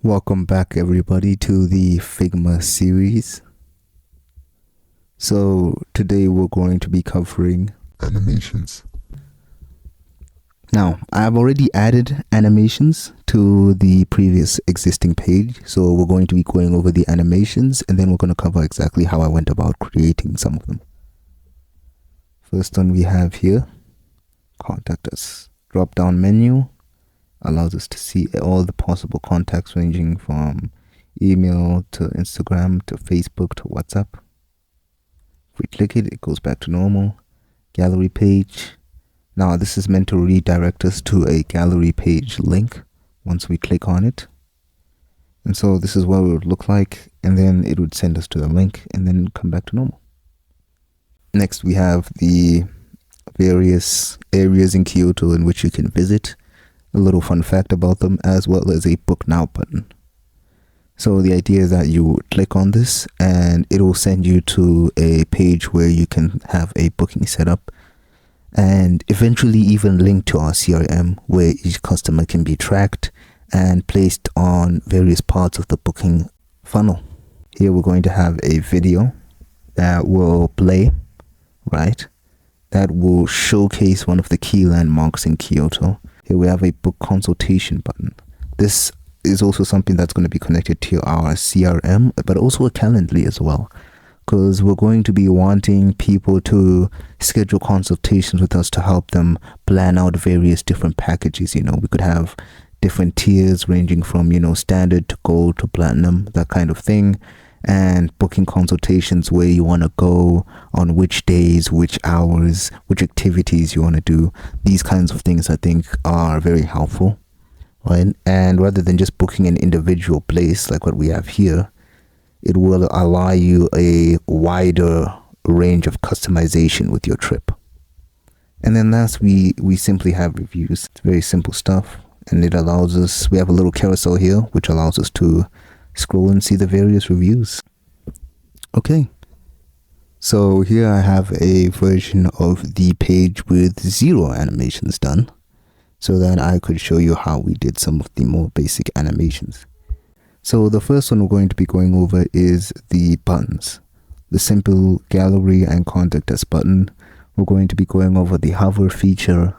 Welcome back everybody to the Figma series. So today we're going to be covering animations. Now, I've already added animations to the previous existing page. So we're going to be going over the animations and then we're going to cover exactly how I went about creating some of them. First one we have here, contact us. Drop down menu allows us to see all the possible contacts ranging from email to Instagram to Facebook to WhatsApp. If we click it, it goes back to normal. Gallery page. Now this is meant to redirect us to a gallery page link once we click on it. And so this is what it would look like, and then it would send us to the link and then come back to normal. Next we have the various areas in Kyoto in which you can visit. A little fun fact about them, as well as a book now button. So the idea is that you click on this and it will send you to a page where you can have a booking set up and eventually even link to our CRM, where each customer can be tracked and placed on various parts of the booking funnel. Here we're going to have a video that will play, right? That will showcase one of the key landmarks in Kyoto. Here we have a book consultation button. This is also something that's going to be connected to our CRM, but also a Calendly as well, because we're going to be wanting people to schedule consultations with us to help them plan out various different packages. We could have different tiers ranging from, standard to gold to platinum, that kind of thing. And booking consultations where you want to go, on which days, which hours, which activities you want to do. These kinds of things I think are very helpful, right? And rather than just booking an individual place like what we have here, it will allow you a wider range of customization with your trip. And then last, we simply have reviews. It's very simple stuff, and it allows us, we have a little carousel here which allows us to scroll and see the various reviews. Okay, so here I have a version of the page with 0 animations done, so that I could show you how we did some of the more basic animations. So the first one we're going to be going over is the buttons. The simple gallery and contact us button. We're going to be going over the hover feature,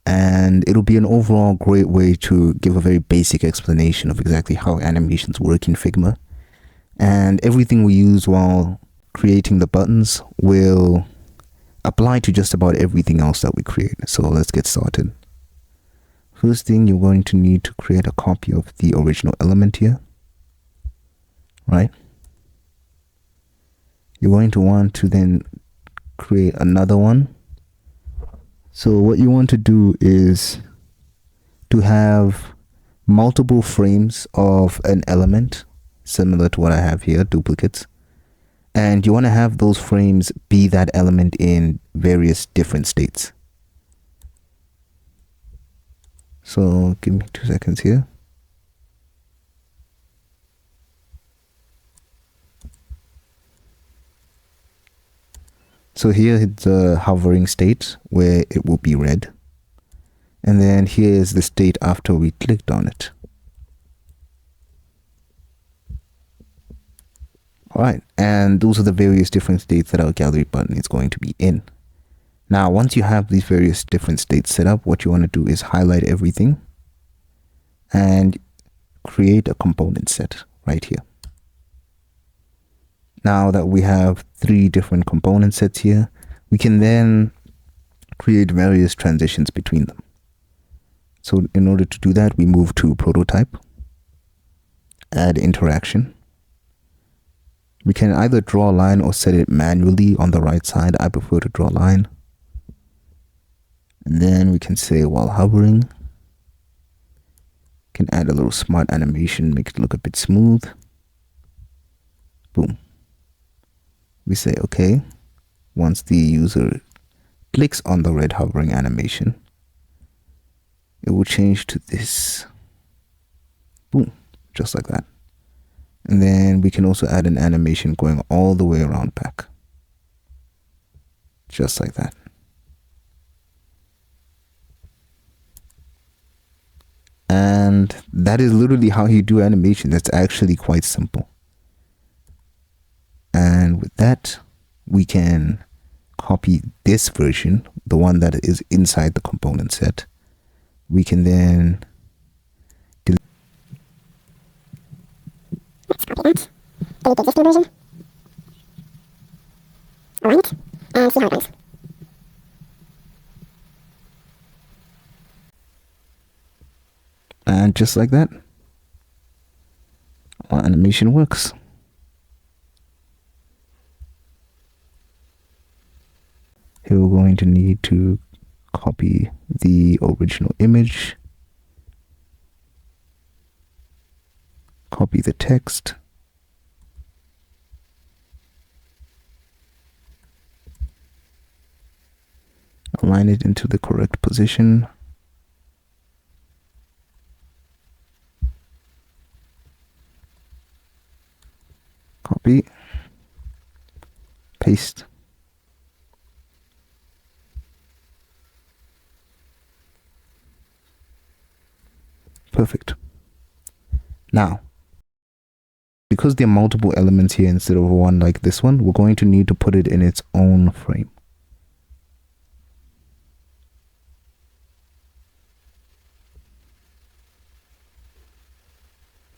and it'll be an overall great way to give a very basic explanation of exactly how animations work in Figma. And everything we use while creating the buttons will apply to just about everything else that we create. So let's get started. First thing, you're going to need to create a copy of the original element here, right? You're going to want to then create another one. So what you want to do is to have multiple frames of an element, similar to what I have here, duplicates. And you want to have those frames be that element in various different states. So give me 2 seconds here. So here it's a hovering state where it will be red. And then here is the state after we clicked on it. Alright, and those are the various different states that our gallery button is going to be in. Now, once you have these various different states set up, what you want to do is highlight everything and create a component set right here. Now that we have 3 different component sets here, we can then create various transitions between them. So in order to do that, we move to prototype, add interaction. We can either draw a line or set it manually on the right side. I prefer to draw a line. And then we can say while hovering, can add a little smart animation, make it look a bit smooth. Boom. We say okay. Once the user clicks on the red hovering animation, it will change to this. Boom, just like that. And then we can also add an animation going all the way around back. Just like that. And that is literally how you do animation. That's actually quite simple. And with that, we can copy this version, the one that is inside the component set. We can then delete the existing version, align it, and see how it runs. And just like that, our animation works. Here we're going to need to copy the original image, copy the text, align it into the correct position, copy, paste. Perfect. Now, because there are multiple elements here instead of one like this one, we're going to need to put it in its own frame.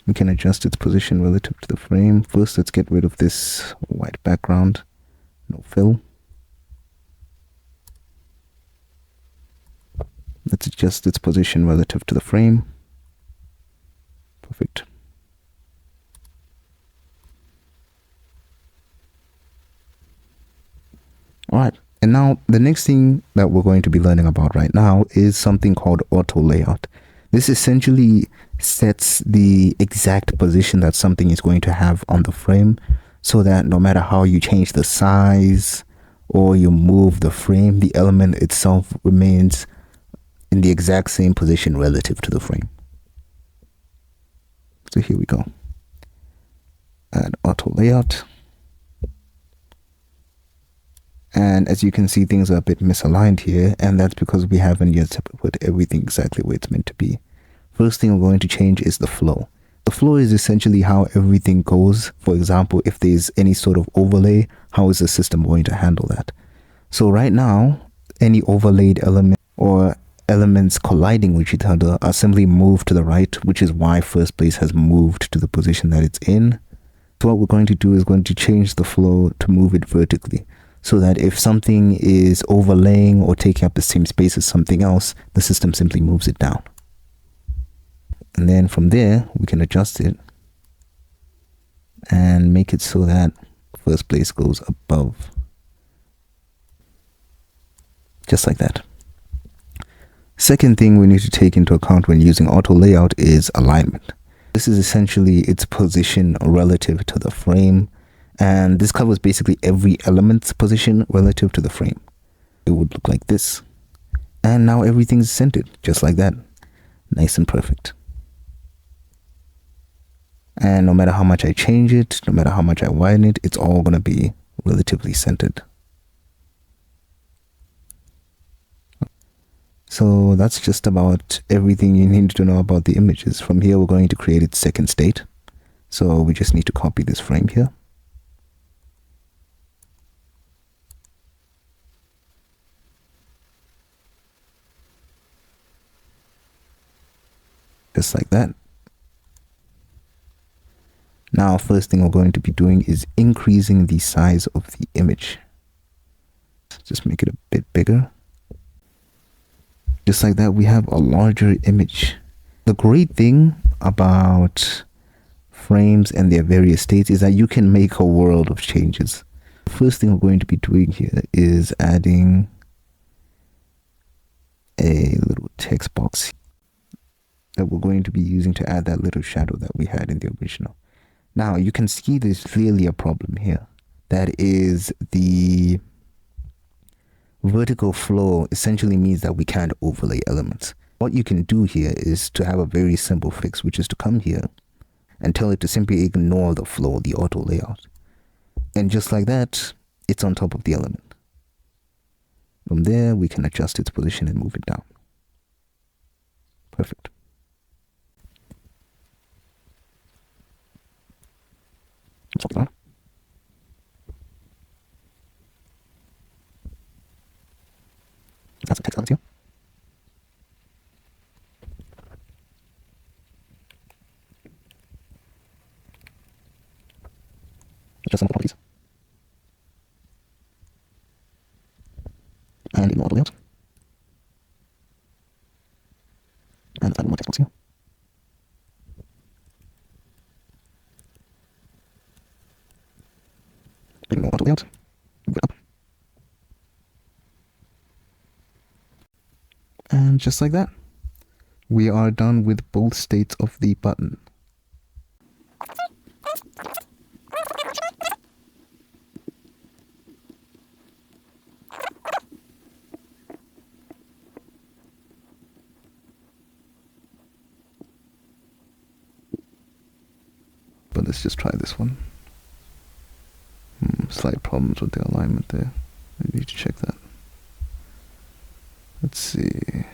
We can adjust its position relative to the frame. First, let's get rid of this white background, no fill. Let's adjust its position relative to the frame. Perfect. All right, and now the next thing that we're going to be learning about right now is something called auto layout. This essentially sets the exact position that something is going to have on the frame, so that no matter how you change the size or you move the frame, the element itself remains in the exact same position relative to the frame. So here we go. Add auto layout. And as you can see, things are a bit misaligned here, and that's because we haven't yet put everything exactly where it's meant to be. First thing we're going to change is the flow. The flow is essentially how everything goes. For example, if there's any sort of overlay, how is the system going to handle that? So right now, any overlaid element or elements colliding with each other are simply moved to the right, which is why first place has moved to the position that it's in. So what we're going to do is going to change the flow to move it vertically, so that if something is overlaying or taking up the same space as something else, the system simply moves it down. And then from there, we can adjust it and make it so that first place goes above. Just like that. Second thing we need to take into account when using auto layout is alignment. This is essentially its position relative to the frame, and this covers basically every element's position relative to the frame. It would look like this. And now everything's centered, just like that. Nice and perfect. And no matter how much I change it, no matter how much I widen it, it's all going to be relatively centered. So that's just about everything you need to know about the images. From here, we're going to create its second state. So we just need to copy this frame here. Just like that. Now, first thing we're going to be doing is increasing the size of the image. Just make it a bit bigger. Just like that, we have a larger image. The great thing about frames and their various states is that you can make a world of changes. The first thing we're going to be doing here is adding a little text box that we're going to be using to add that little shadow that we had in the original. Now you can see there's clearly a problem here. That is, the vertical flow essentially means that we can't overlay elements. What you can do here is to have a very simple fix, which is to come here and tell it to simply ignore the flow, the auto layout. And just like that, it's on top of the element. From there, we can adjust its position and move it down. Perfect. Swap it around. Add some text elements here. Adjust some of the properties. And ignore the layout. And add more text box here. Ignore auto layout. Move it up. And just like that, we are done with both states of the button. But let's just try this one. Slight problems with the alignment there. I need to check that. Let's see.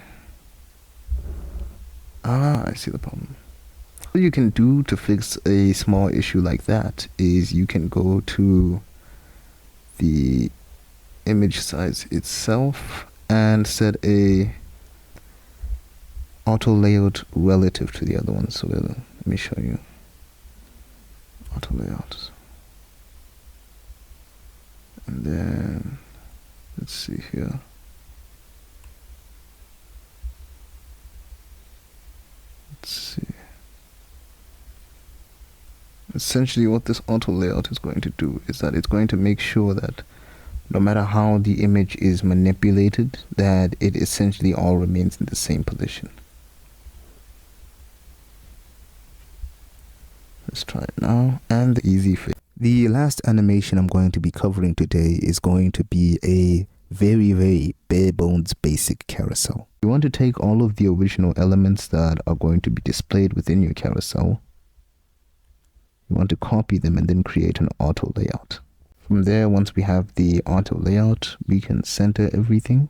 I see the problem. What you can do to fix a small issue like that is you can go to the image size itself and set a auto layout relative to the other one. So let me show you. Auto layout. And then let's see here. Let's see. Essentially what this auto layout is going to do is that it's going to make sure that no matter how the image is manipulated, that it essentially all remains in the same position. Let's try it now. And the easy fix. The last animation I'm going to be covering today is going to be a very bare bones basic carousel. You want to take all of the original elements that are going to be displayed within your carousel. You want to copy them and then create an auto layout. From there, once we have the auto layout, we can center everything.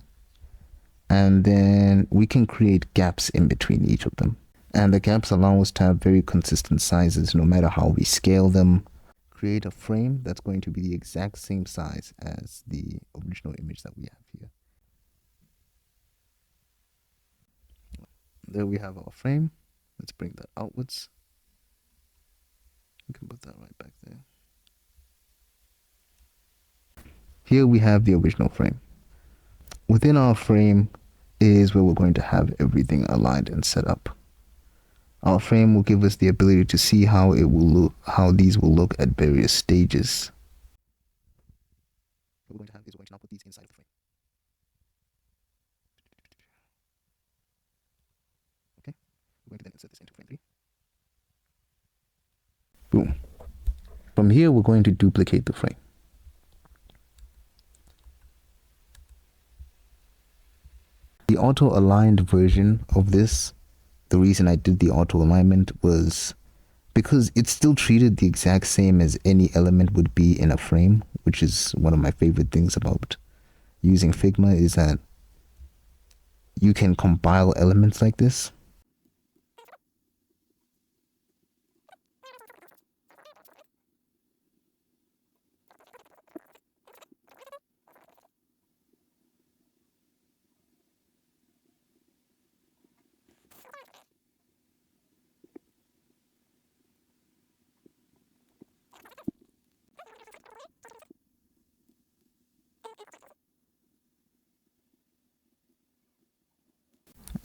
And then we can create gaps in between each of them. And the gaps allow us to have very consistent sizes no matter how we scale them. Create a frame that's going to be the exact same size as the original image that we have here. There we have our frame. Let's bring that outwards. We can put that right back there. Here we have the original frame. Within our frame is where we're going to have everything aligned and set up. Our frame will give us the ability to see how it will look, how these will look at various stages. What we're going to have is we're going to now put these inside of the frame. Okay, we're going to then insert this into frame 3. Boom. From here, we're going to duplicate the frame. The auto-aligned version of this, the reason I did the auto alignment was because it's still treated the exact same as any element would be in a frame, which is one of my favorite things about using Figma, is that you can compile elements like this.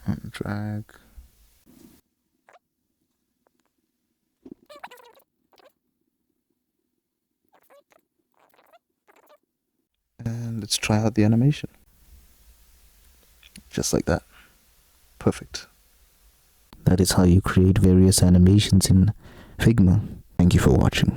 And drag. And let's try out the animation. Just like that. Perfect. That is how you create various animations in Figma. Thank you for watching.